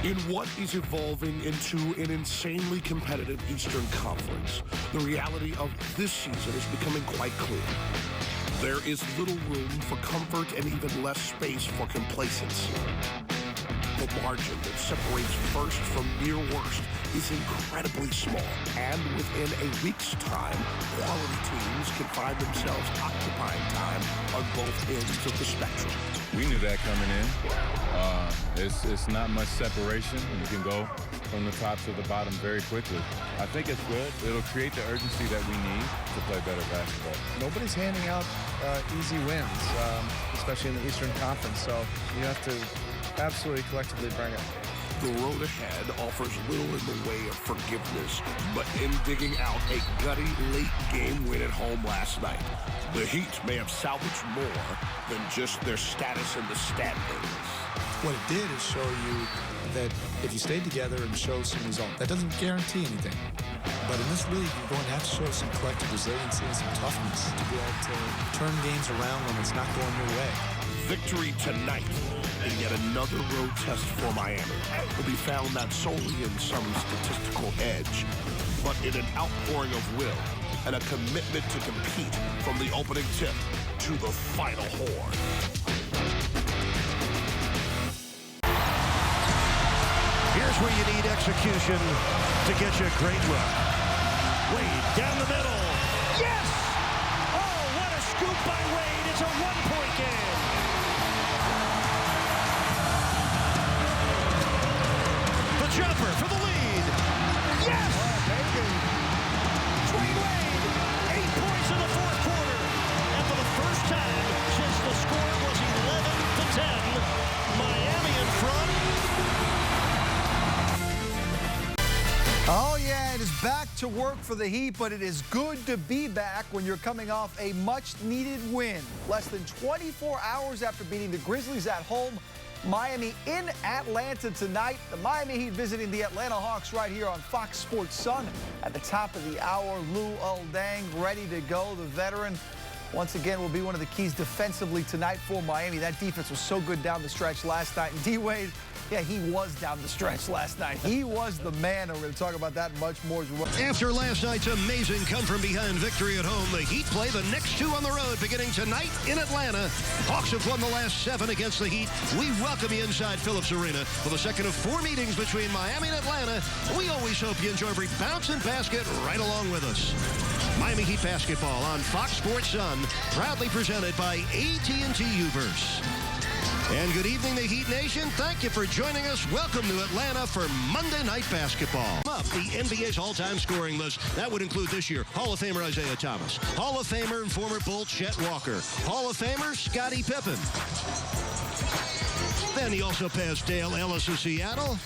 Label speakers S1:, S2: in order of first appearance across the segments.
S1: In what is evolving into an insanely competitive Eastern Conference, the reality of this season is becoming quite clear. There is little room for comfort and even less space for complacency. The margin that separates first from near worst is incredibly small, and within a week's time, quality teams can find themselves occupying time on both ends of the spectrum.
S2: We knew that coming in. It's not much separation. You can go from the top to the bottom very quickly. I think it's good. It'll create the urgency that we need to play better basketball.
S3: Nobody's handing out easy wins, especially in the Eastern Conference, so you have to absolutely collectively bring it.
S1: The road ahead offers little in the way of forgiveness, but in digging out a gutty late game win at home last night, the Heat may have salvaged more than just their status in the standings.
S4: What it did is show you that if you stay together and show some result, that doesn't guarantee anything. But in this league, you're going to have to show some collective resiliency and some toughness to be able to turn games around when it's not going your way.
S1: Victory tonight in yet another road test for Miami will be found not solely in some statistical edge, but in an outpouring of will and a commitment to compete from the opening tip to the final horn.
S5: Here's where you need execution to get you a great run. Wade down the middle. Yes! Oh, what a scoop by Wade. It's a one-point game. The jumper for the lead. Yes! Dwayne Wade, 8 points in the fourth quarter. And for the first time since the score was 11-10, Miami in front.
S6: Oh, yeah, it is back to work for the Heat, but it is good to be back when you're coming off a much-needed win. Less than 24 hours after beating the Grizzlies at home, Miami in Atlanta tonight. The Miami Heat visiting the Atlanta Hawks right here on Fox Sports Sun. At the top of the hour, Lou Deng ready to go. The veteran, once again, will be one of the keys defensively tonight for Miami. That defense was so good down the stretch last night. And D-Wade, yeah, he was down the stretch last night. He was the man, and we're going to talk about that and much more as well.
S5: After last night's amazing come-from-behind victory at home, the Heat play the next two on the road beginning tonight in Atlanta. Hawks have won the last 7 against the Heat. We welcome you inside Phillips Arena for the second of 4 meetings between Miami and Atlanta. We always hope you enjoy every bounce and basket right along with us. Miami Heat basketball on Fox Sports Sun, proudly presented by AT&T Uverse. And good evening, the Heat Nation. Thank you for joining us. Welcome to Atlanta for Monday Night Basketball. Up the NBA's all-time scoring list. That would include this year Hall of Famer Isaiah Thomas, Hall of Famer and former Bull Chet Walker, Hall of Famer Scottie Pippen. Then he also passed Dale Ellis of Seattle,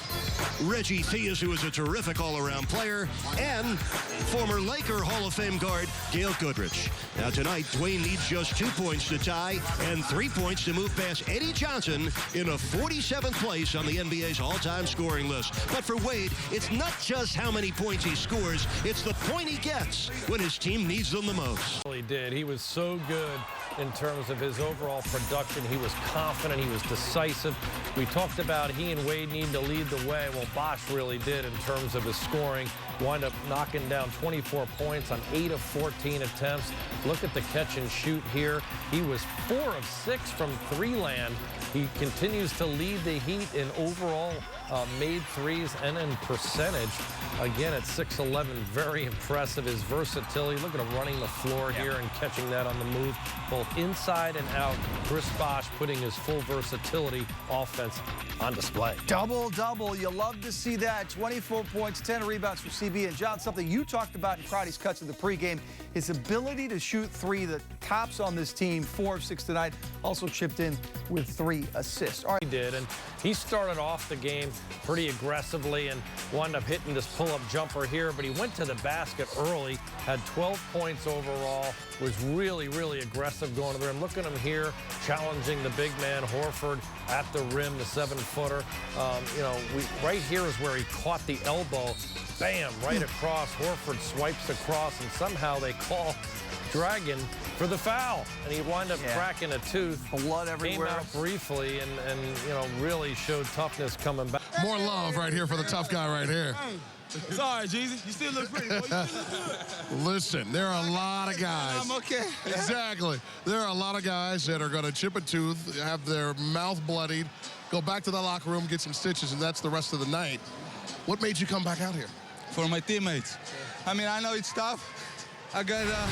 S5: Reggie Theus, who is a terrific all-around player, and former Laker Hall of Fame guard Gail Goodrich. Now tonight, Dwayne needs just 2 points to tie and 3 points to move past Eddie Johnson in a 47th place on the NBA's all-time scoring list. But for Wade, it's not just how many points he scores, it's the point he gets when his team needs them the most.
S7: He did. He was so good in terms of his overall production. He was confident. He was decisive. We talked about he and Wade need to lead the way. Well, Bosh really did in terms of his scoring. Wound up knocking down 24 points on 8 of 14 attempts. Look at the catch and shoot here. He was 4 of 6 from 3-land. He continues to lead the Heat in overall made threes and in percentage. Again, at 6'11", very impressive. His versatility. Look at him running the floor here and catching that on the move, both inside and out. Chris Bosh putting his full versatility offense on display.
S6: Double-double. You love to see that. 24 points, 10 rebounds for CB. And, John, something you talked about in Crowdy's Cuts in the pregame, his ability to shoot 3, the tops on this team, 4 of 6 tonight, also chipped in with 3 assists. All right.
S7: He did, and he started off the game pretty aggressively and wound up hitting this pull-up jumper here, but he went to the basket early, had 12 points overall, was really, really aggressive going to the rim. Look at him here, challenging the big man, Horford, at the rim, the 7-footer. You know, right here is where he caught the elbow. Bam, right across. Horford swipes across, and somehow they call Dragon for the foul, and he wound up cracking a tooth.
S6: Blood everywhere.
S7: Came out briefly and you know, really showed toughness coming back.
S8: More love right here for the tough guy right here.
S9: It's all right, Jeezy. You still look pretty, boy. You still look good.
S8: Listen, there are a lot of guys.
S9: I'm okay.
S8: Exactly. There are a lot of guys that are going to chip a tooth, have their mouth bloodied, go back to the locker room, get some stitches, and that's the rest of the night. What made you come back out here?
S9: For my teammates. I mean, I know it's tough. I got a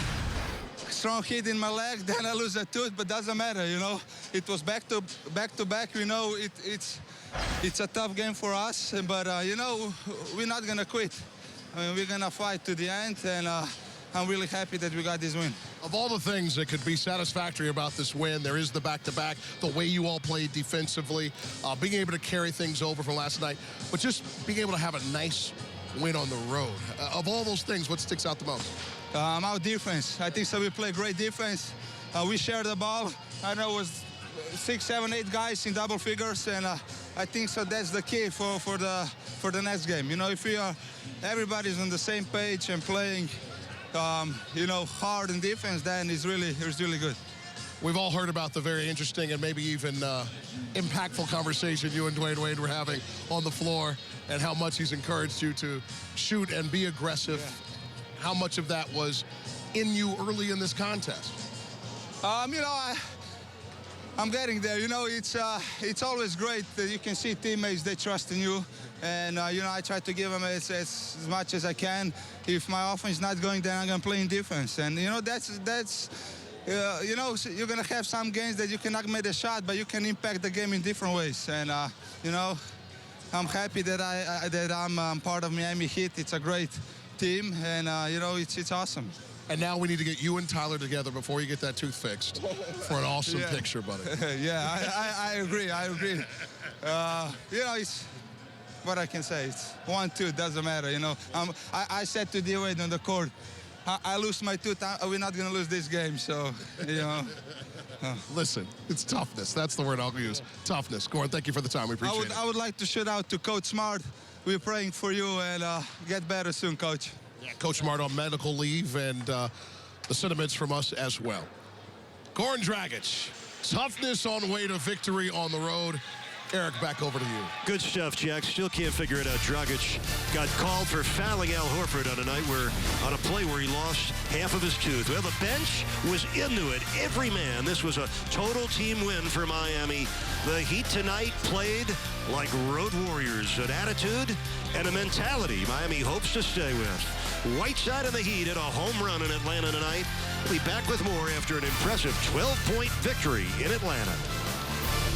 S9: strong hit in my leg, then I lose a tooth, but doesn't matter, you know. It was back to back. We know it's a tough game for us, but, you know, we're not going to quit. I mean, we're going to fight to the end, and I'm really happy that we got this win.
S8: Of all the things that could be satisfactory about this win, there is the back-to-back, the way you all played defensively, being able to carry things over from last night, but just being able to have a nice win on the road. Of all those things, what sticks out the most?
S9: Our defense. I think so. We play great defense. We share the ball. I know it was 6, 7, 8 guys in double figures, and I think so. That's the key for the next game. You know, if everybody's on the same page and playing, you know, hard in defense, then it's really good.
S8: We've all heard about the very interesting and maybe even impactful conversation you and Dwayne Wade were having on the floor, and how much he's encouraged you to shoot and be aggressive. Yeah. How much of that was in you early in this contest?
S9: You know, I'm getting there. You know, it's always great that you can see teammates, they trust in you. And, you know, I try to give them as much as I can. If my offense is not going, then I'm going to play in defense. And, you know, that's you know, you're going to have some games that you cannot make a shot, but you can impact the game in different ways. And, you know, I'm happy that I'm part of Miami Heat. It's a great team, and, you know, it's awesome.
S8: And now we need to get you and Tyler together before you get that tooth fixed for an awesome picture, buddy.
S9: Yeah, I agree. You know, it's what I can say. It's 1, 2, doesn't matter, you know. I said to D-Wade on the court, I lose my tooth, we're not going to lose this game, so, you know.
S8: Listen, it's toughness. That's the word I'll use. Toughness. Gordon, thank you for the time. We appreciate it.
S9: I would like to shout out to Coach Smart. We're praying for you, and get better soon, Coach.
S8: Yeah, Coach Smart on medical leave, and the sentiments from us as well. Goran Dragic, toughness on way to victory on the road. Eric, back over to you.
S5: Good stuff, Jack. Still can't figure it out. Dragic got called for fouling Al Horford on a play where he lost half of his tooth. Well, the bench was into it. Every man. This was a total team win for Miami. The Heat tonight played like road warriors. An attitude and a mentality Miami hopes to stay with. Whiteside and the Heat at a home run in Atlanta tonight. We'll be back with more after an impressive 12-point victory in Atlanta.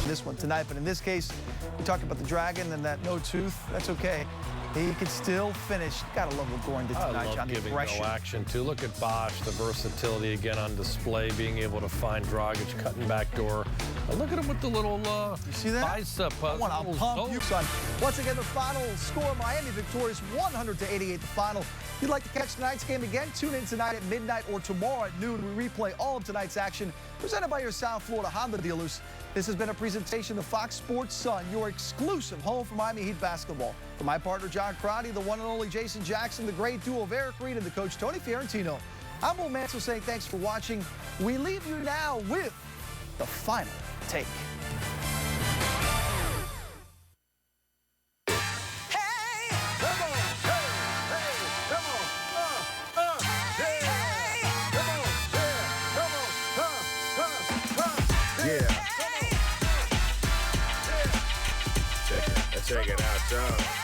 S6: This one tonight, but in this case, we talked about the Dragon and that no tooth. That's okay. He could still finish. Gotta love what Goran did tonight,
S7: I love
S6: John.
S7: giving no action, too. Look at Bosch, the versatility again on display, being able to find Dragic cutting back door. And look at him with the little
S6: you see that?
S7: bicep.
S6: I want to pump you, son. Once again, the final score, Miami victorious 100-88 the final. If you'd like to catch tonight's game again, tune in tonight at midnight or tomorrow at noon. We replay all of tonight's action, presented by your South Florida Honda dealers. This has been a presentation of Fox Sports Sun, your exclusive home for Miami Heat basketball. For my partner, John Crotty, the one and only Jason Jackson, the great duo of Eric Reed and the coach, Tony Fiorentino, I'm Will Mansell saying thanks for watching. We leave you now with the final take.
S10: Check it out, y'all.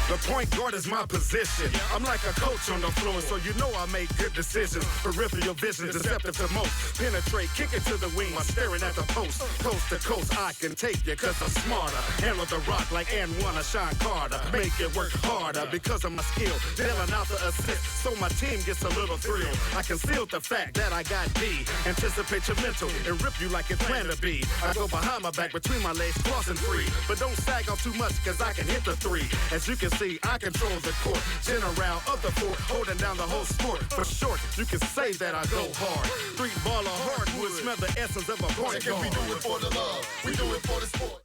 S10: The point guard is my position. I'm like a coach on the floor, so you know I make good decisions. Peripheral vision, deceptive to most. Penetrate, kick it to the wing while staring at the post. Coast to coast, I can take you cause I'm smarter. Handle the rock like N1 or Sean Carter. Make it work harder because of my skill. Dealing out the assist, so my team gets a little thrill. I conceal the fact that I got D. Anticipate your mental and rip you like it planned to be. I go behind my back between my legs, crossing free. But don't sag off too much cause I can hit the three. As you can see, I control the court. 10 around of the fort, holding down the whole sport. For short, you can say that I go hard. Street baller hardwood, smell the essence of a point guard. We do it for the love, we do it for the sport.